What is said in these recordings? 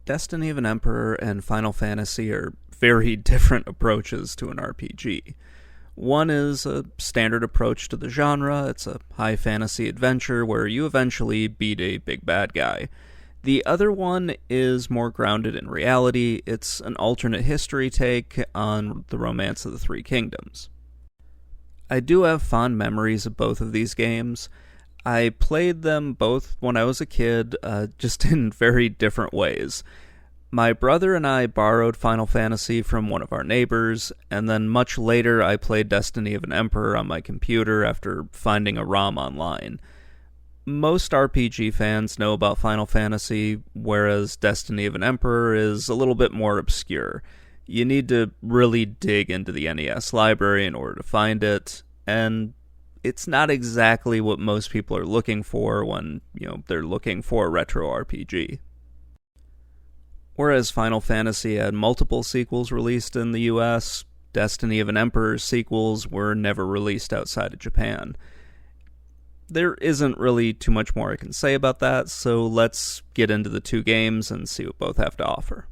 Destiny of an Emperor and Final Fantasy are very different approaches to an RPG. One is a standard approach to the genre. It's a high fantasy adventure where you eventually beat a big bad guy. The other one is more grounded in reality. It's an alternate history take on the Romance of the Three Kingdoms. I do have fond memories of both of these games. I played them both when I was a kid, just in very different ways. My brother and I borrowed Final Fantasy from one of our neighbors, and then much later I played Destiny of an Emperor on my computer after finding a ROM online. Most RPG fans know about Final Fantasy, whereas Destiny of an Emperor is a little bit more obscure. You need to really dig into the NES library in order to find it, and it's not exactly what most people are looking for when, they're looking for a retro RPG. Whereas Final Fantasy had multiple sequels released in the US, Destiny of an Emperor's sequels were never released outside of Japan. There isn't really too much more I can say about that, so let's get into the two games and see what both have to offer.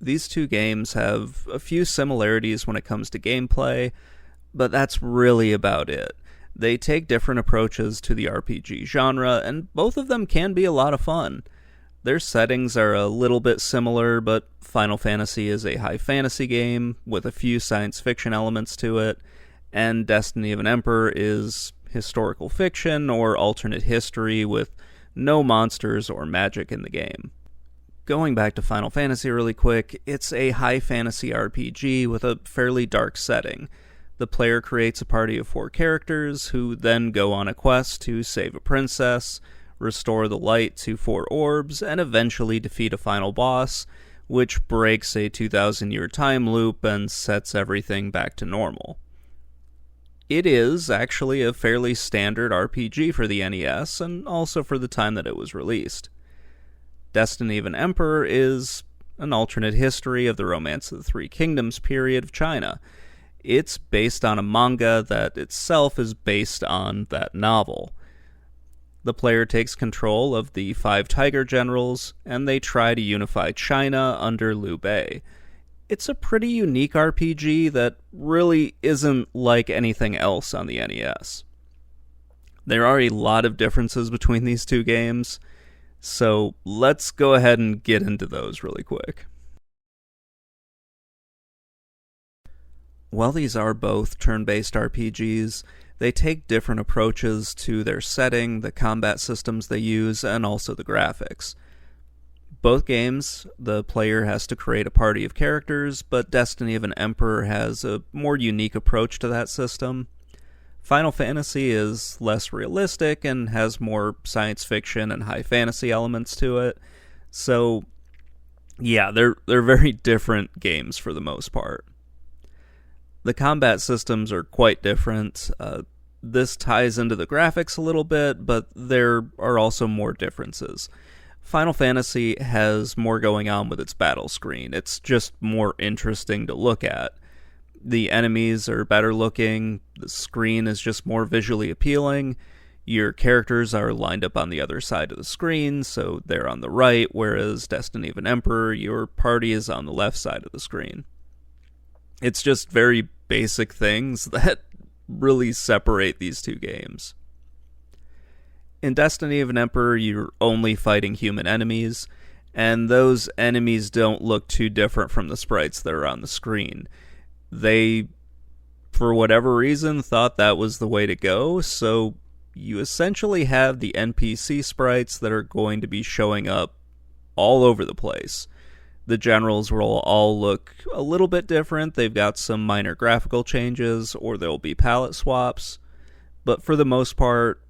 These two games have a few similarities when it comes to gameplay, but that's really about it. They take different approaches to the RPG genre, and both of them can be a lot of fun. Their settings are a little bit similar, but Final Fantasy is a high fantasy game with a few science fiction elements to it, and Destiny of an Emperor is historical fiction or alternate history with no monsters or magic in the game. Going back to Final Fantasy really quick, it's a high fantasy RPG with a fairly dark setting. The player creates a party of 4 characters who then go on a quest to save a princess, restore the light to 4 orbs, and eventually defeat a final boss, which breaks a 2,000-year time loop and sets everything back to normal. It is actually a fairly standard RPG for the NES, and also for the time that it was released. Destiny of an Emperor is an alternate history of the Romance of the Three Kingdoms period of China. It's based on a manga that itself is based on that novel. The player takes control of the 5 tiger generals, and they try to unify China under Liu Bei. It's a pretty unique RPG that really isn't like anything else on the NES. There are a lot of differences between these two games, so let's go ahead and get into those really quick. While these are both turn-based RPGs, they take different approaches to their setting, the combat systems they use, and also the graphics. Both games, the player has to create a party of characters, but Destiny of an Emperor has a more unique approach to that system. Final Fantasy is less realistic and has more science fiction and high fantasy elements to it, so yeah, they're very different games for the most part. The combat systems are quite different. This ties into the graphics a little bit, but there are also more differences. Final Fantasy has more going on with its battle screen. It's just more interesting to look at. The enemies are better looking, the screen is just more visually appealing, your characters are lined up on the other side of the screen, so they're on the right, whereas Destiny of an Emperor, your party is on the left side of the screen. It's just very basic things that really separate these two games. In Destiny of an Emperor, you're only fighting human enemies, and those enemies don't look too different from the sprites that are on the screen. They, for whatever reason, thought that was the way to go, so you essentially have the NPC sprites that are going to be showing up all over the place. The generals will all look a little bit different. They've got some minor graphical changes, or there'll be palette swaps. But for the most part,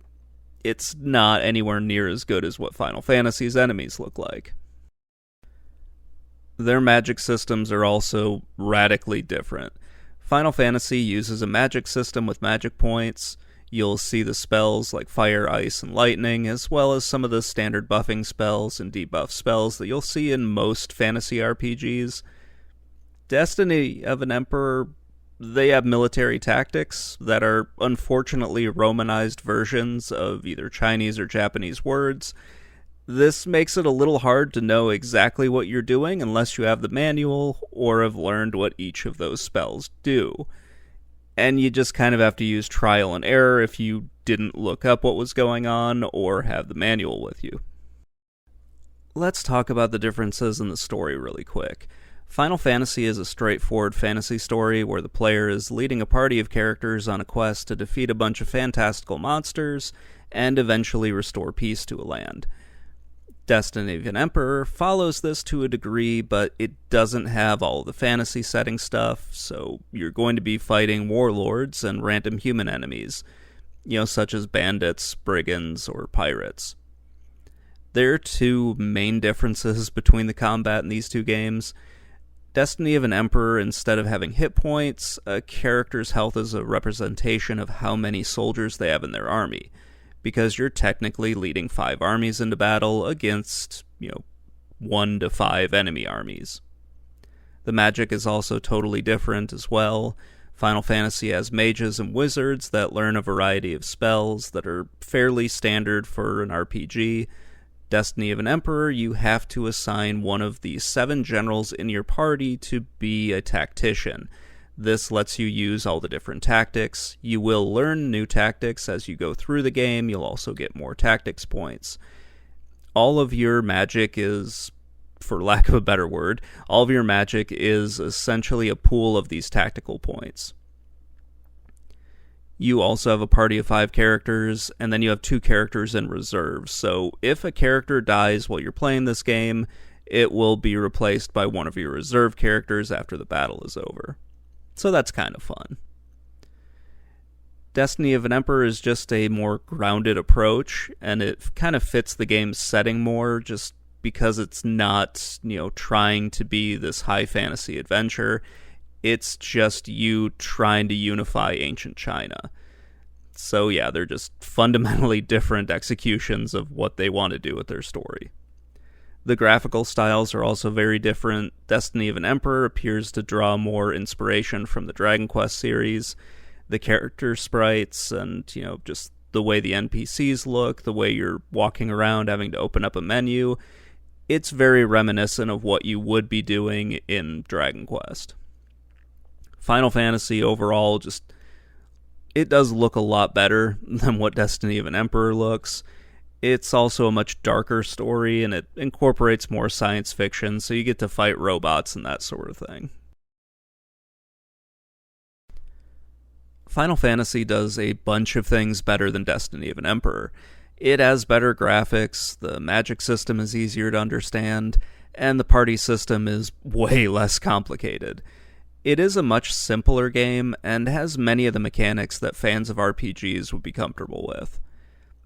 it's not anywhere near as good as what Final Fantasy's enemies look like. Their magic systems are also radically different. Final Fantasy uses a magic system with magic points. You'll see the spells like fire, ice, and lightning, as well as some of the standard buffing spells and debuff spells that you'll see in most fantasy RPGs. Destiny of an Emperor, they have military tactics that are unfortunately Romanized versions of either Chinese or Japanese words, This makes it a little hard to know exactly what you're doing unless you have the manual or have learned what each of those spells do. And you just kind of have to use trial and error if you didn't look up what was going on or have the manual with you. Let's talk about the differences in the story really quick. Final Fantasy is a straightforward fantasy story where the player is leading a party of characters on a quest to defeat a bunch of fantastical monsters and eventually restore peace to a land. Destiny of an Emperor follows this to a degree, but it doesn't have all the fantasy setting stuff, so you're going to be fighting warlords and random human enemies, such as bandits, brigands, or pirates. There are two main differences between the combat in these two games. Destiny of an Emperor, instead of having hit points, a character's health is a representation of how many soldiers they have in their army, because you're technically leading 5 armies into battle against, 1 to 5 enemy armies. The magic is also totally different as well. Final Fantasy has mages and wizards that learn a variety of spells that are fairly standard for an RPG. Destiny of an Emperor, you have to assign one of the 7 generals in your party to be a tactician. This lets you use all the different tactics. You will learn new tactics as you go through the game. You'll also get more tactics points. All of your magic is, for lack of a better word, all of your magic is essentially a pool of these tactical points. You also have a party of 5 characters, and then you have 2 characters in reserve. So if a character dies while you're playing this game, it will be replaced by one of your reserve characters after the battle is over. So that's kind of fun. Destiny of an Emperor is just a more grounded approach, and it kind of fits the game's setting more just because it's not, trying to be this high fantasy adventure. It's just you trying to unify ancient China. So yeah, they're just fundamentally different executions of what they want to do with their story. The graphical styles are also very different. Destiny of an Emperor appears to draw more inspiration from the Dragon Quest series. The character sprites and, just the way the NPCs look, the way you're walking around having to open up a menu, it's very reminiscent of what you would be doing in Dragon Quest. Final Fantasy overall it does look a lot better than what Destiny of an Emperor looks. It's also a much darker story, and it incorporates more science fiction, so you get to fight robots and that sort of thing. Final Fantasy does a bunch of things better than Destiny of an Emperor. It has better graphics, the magic system is easier to understand, and the party system is way less complicated. It is a much simpler game, and has many of the mechanics that fans of RPGs would be comfortable with.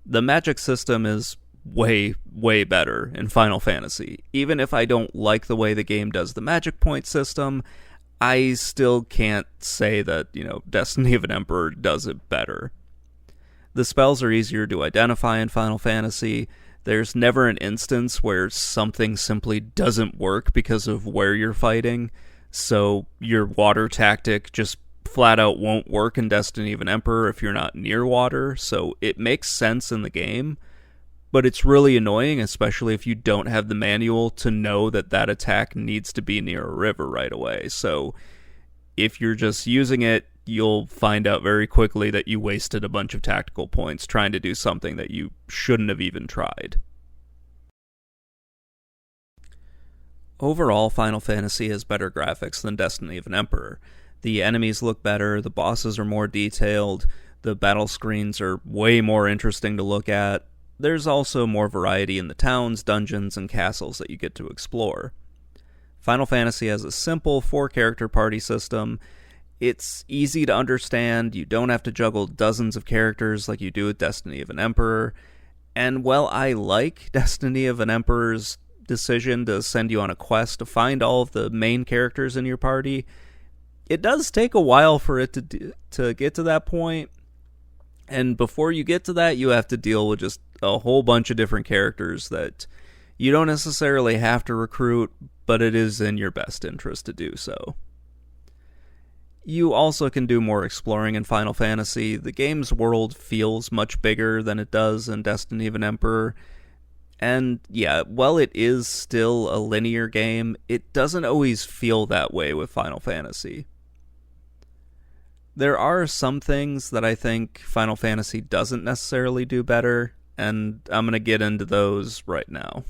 The magic system is way, way better in Final Fantasy. Even if I don't like the way the game does the magic point system, I still can't say that, Destiny of an Emperor does it better. The spells are easier to identify in Final Fantasy. There's never an instance where something simply doesn't work because of where you're fighting. So your water tactic just flat out won't work in Destiny of an Emperor if you're not near water, so it makes sense in the game, but it's really annoying, especially if you don't have the manual to know that attack needs to be near a river right away. So if you're just using it, you'll find out very quickly that you wasted a bunch of tactical points trying to do something that you shouldn't have even tried. Overall, Final Fantasy has better graphics than Destiny of an Emperor. The enemies look better, the bosses are more detailed, the battle screens are way more interesting to look at. There's also more variety in the towns, dungeons, and castles that you get to explore. Final Fantasy has a simple 4-character party system. It's easy to understand, you don't have to juggle dozens of characters like you do with Destiny of an Emperor. And while I like Destiny of an Emperor's decision to send you on a quest to find all of the main characters in your party, it does take a while for it to get to that point, and before you get to that, you have to deal with just a whole bunch of different characters that you don't necessarily have to recruit, but it is in your best interest to do so. You also can do more exploring in Final Fantasy. The game's world feels much bigger than it does in Destiny of an Emperor, And yeah, while it is still a linear game, it doesn't always feel that way with Final Fantasy. There are some things that I think Final Fantasy doesn't necessarily do better, and I'm going to get into those right now.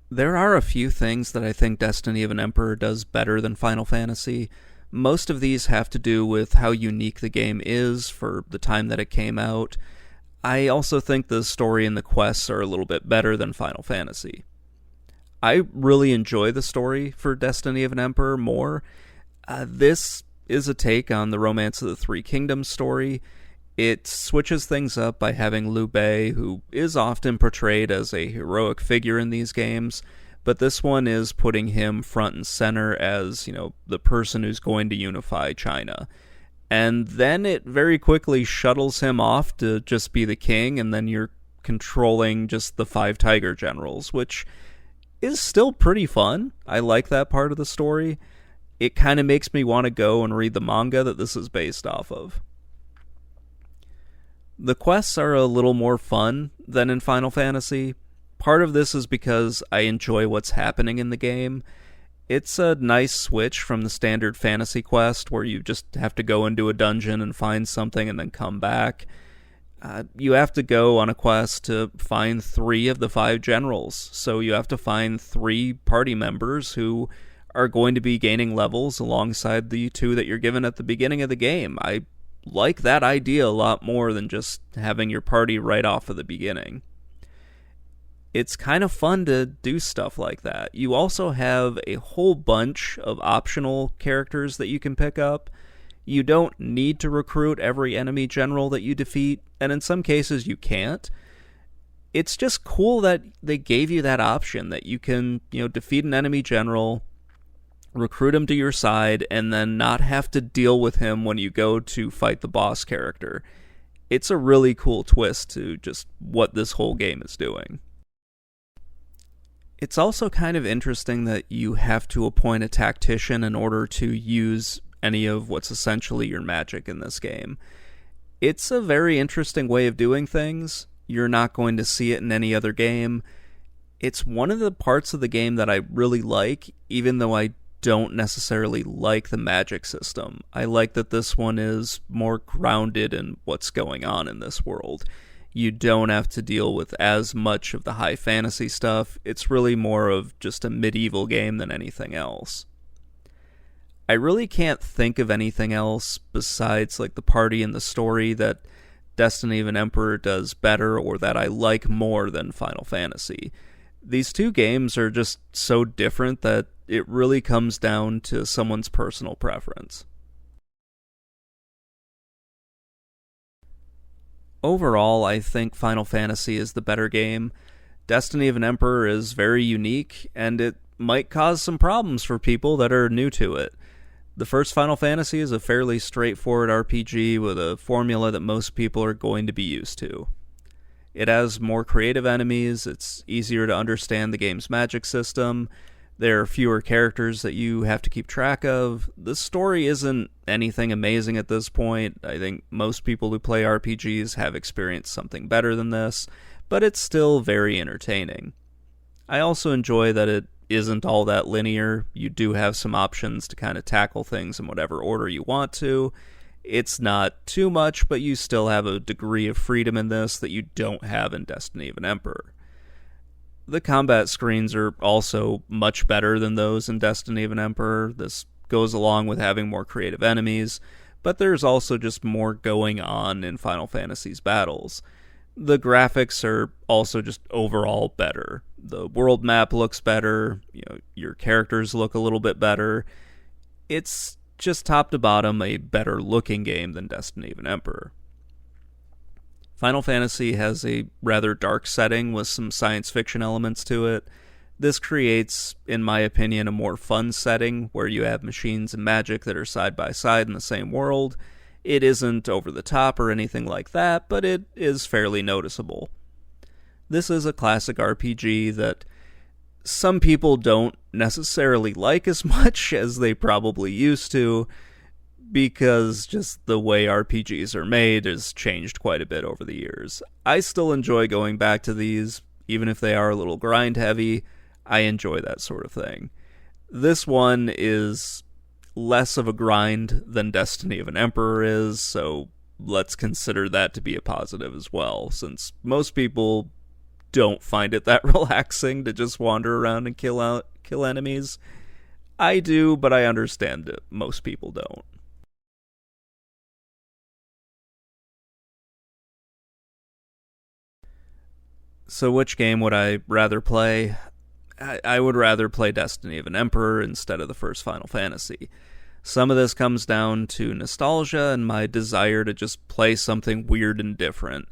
There are a few things that I think Destiny of an Emperor does better than Final Fantasy. Most of these have to do with how unique the game is for the time that it came out. I also think the story and the quests are a little bit better than Final Fantasy. I really enjoy the story for Destiny of an Emperor more. This is a take on the Romance of the Three Kingdoms story. It switches things up by having Liu Bei, who is often portrayed as a heroic figure in these games, but this one is putting him front and center as, the person who's going to unify China. And then it very quickly shuttles him off to just be the king, and then you're controlling just the 5 tiger generals, which is still pretty fun. I like that part of the story. It kind of makes me want to go and read the manga that this is based off of. The quests are a little more fun than in Final Fantasy. Part of this is because I enjoy what's happening in the game. It's a nice switch from the standard fantasy quest where you just have to go into a dungeon and find something and then come back. You have to go on a quest to find 3 of the 5 generals, so you have to find 3 party members who are going to be gaining levels alongside the 2 that you're given at the beginning of the game. I like that idea a lot more than just having your party right off of the beginning. It's kind of fun to do stuff like that. You also have a whole bunch of optional characters that you can pick up. You don't need to recruit every enemy general that you defeat, and in some cases you can't. It's just cool that they gave you that option, that you can, defeat an enemy general, recruit him to your side, and then not have to deal with him when you go to fight the boss character. It's a really cool twist to just what this whole game is doing. It's also kind of interesting that you have to appoint a tactician in order to use any of what's essentially your magic in this game. It's a very interesting way of doing things. You're not going to see it in any other game. It's one of the parts of the game that I really like, even though I don't necessarily like the magic system. I like that this one is more grounded in what's going on in this world. You don't have to deal with as much of the high fantasy stuff. It's really more of just a medieval game than anything else. I really can't think of anything else besides the party and the story that Destiny of an Emperor does better or that I like more than Final Fantasy. These two games are just so different that it really comes down to someone's personal preference. Overall, I think Final Fantasy is the better game. Destiny of an Emperor is very unique, and it might cause some problems for people that are new to it. The first Final Fantasy is a fairly straightforward RPG with a formula that most people are going to be used to. It has more creative enemies, it's easier to understand the game's magic system, there are fewer characters that you have to keep track of. The story isn't anything amazing at this point. I think most people who play RPGs have experienced something better than this, but it's still very entertaining. I also enjoy that it isn't all that linear. You do have some options to kind of tackle things in whatever order you want to. It's not too much, but you still have a degree of freedom in this that you don't have in Destiny of an Emperor. The combat screens are also much better than those in Destiny of an Emperor. This goes along with having more creative enemies, but there's also just more going on in Final Fantasy's battles. The graphics are also just overall better. The world map looks better, your characters look a little bit better. It's just top to bottom a better looking game than Destiny of an Emperor. Final Fantasy has a rather dark setting with some science fiction elements to it. This creates, in my opinion, a more fun setting where you have machines and magic that are side by side in the same world. It isn't over the top or anything like that, but it is fairly noticeable. This is a classic RPG that some people don't necessarily like as much as they probably used to, because just the way RPGs are made has changed quite a bit over the years. I still enjoy going back to these, even if they are a little grind heavy. I enjoy that sort of thing. This one is less of a grind than Destiny of an Emperor is, so let's consider that to be a positive as well, since most people don't find it that relaxing to just wander around and kill enemies. I do, but I understand it. Most people don't. So which game would I rather play? I would rather play Destiny of an Emperor instead of the first Final Fantasy. Some of this comes down to nostalgia and my desire to just play something weird and different.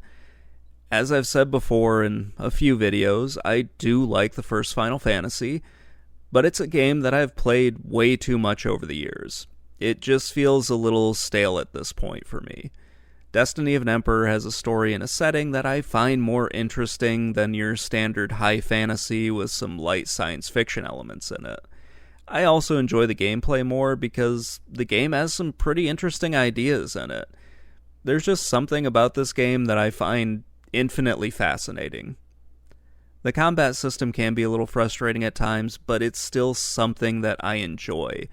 As I've said before in a few videos, I do like the first Final Fantasy, but it's a game that I've played way too much over the years. It just feels a little stale at this point for me. Destiny of an Emperor has a story and a setting that I find more interesting than your standard high fantasy with some light science fiction elements in it. I also enjoy the gameplay more because the game has some pretty interesting ideas in it. There's just something about this game that I find infinitely fascinating. The combat system can be a little frustrating at times, but it's still something that I enjoy.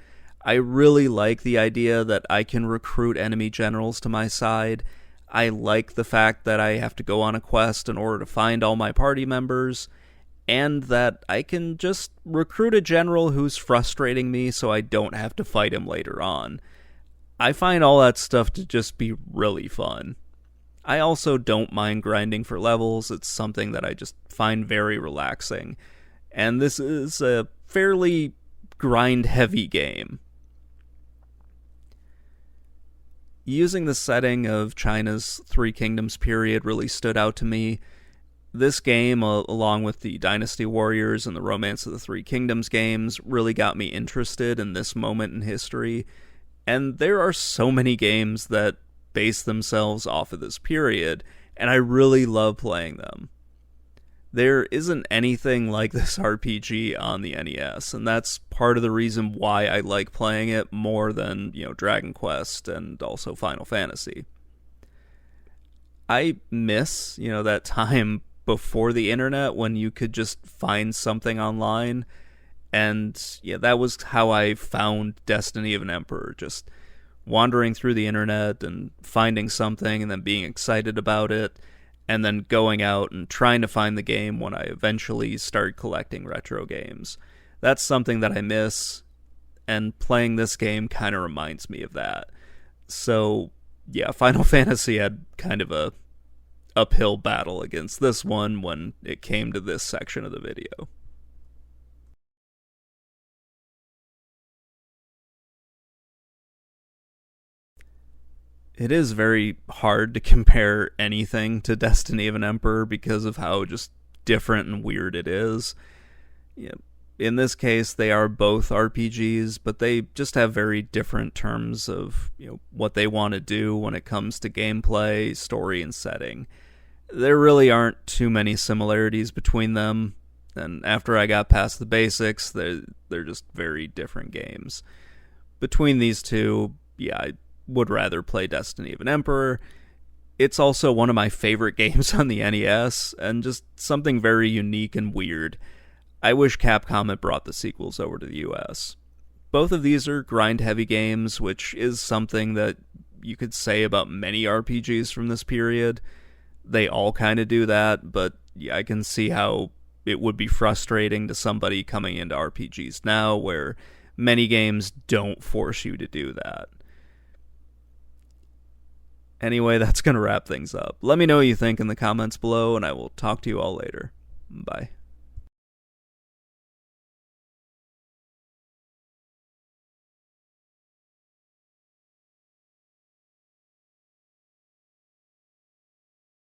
I really like the idea that I can recruit enemy generals to my side. I like the fact that I have to go on a quest in order to find all my party members, and that I can just recruit a general who's frustrating me so I don't have to fight him later on. I find all that stuff to just be really fun. I also don't mind grinding for levels. It's something that I just find very relaxing. And this is a fairly grind-heavy game. Using the setting of China's Three Kingdoms period really stood out to me. This game, along with the Dynasty Warriors and the Romance of the Three Kingdoms games, really got me interested in this moment in history. And there are so many games that base themselves off of this period, and I really love playing them. There isn't anything like this RPG on the NES, and that's part of the reason why I like playing it more than, Dragon Quest and also Final Fantasy. I miss, that time before the internet when you could just find something online, and that was how I found Destiny of an Emperor, just wandering through the internet and finding something and then being excited about it, and then going out and trying to find the game when I eventually started collecting retro games. That's something that I miss, and playing this game kind of reminds me of that. So, Final Fantasy had kind of a uphill battle against this one when it came to this section of the video. It is very hard to compare anything to Destiny of an Emperor because of how just different and weird it is. In this case, they are both RPGs, but they just have very different terms of what they want to do when it comes to gameplay, story, and setting. There really aren't too many similarities between them, and after I got past the basics, they're just very different games. Between these two, I would rather play Destiny of an Emperor. It's also one of my favorite games on the NES, and just something very unique and weird. I wish Capcom had brought the sequels over to the US. Both of these are grind-heavy games, which is something that you could say about many RPGs from this period. They all kind of do that, but I can see how it would be frustrating to somebody coming into RPGs now, where many games don't force you to do that. Anyway, that's going to wrap things up. Let me know what you think in the comments below, and I will talk to you all later. Bye.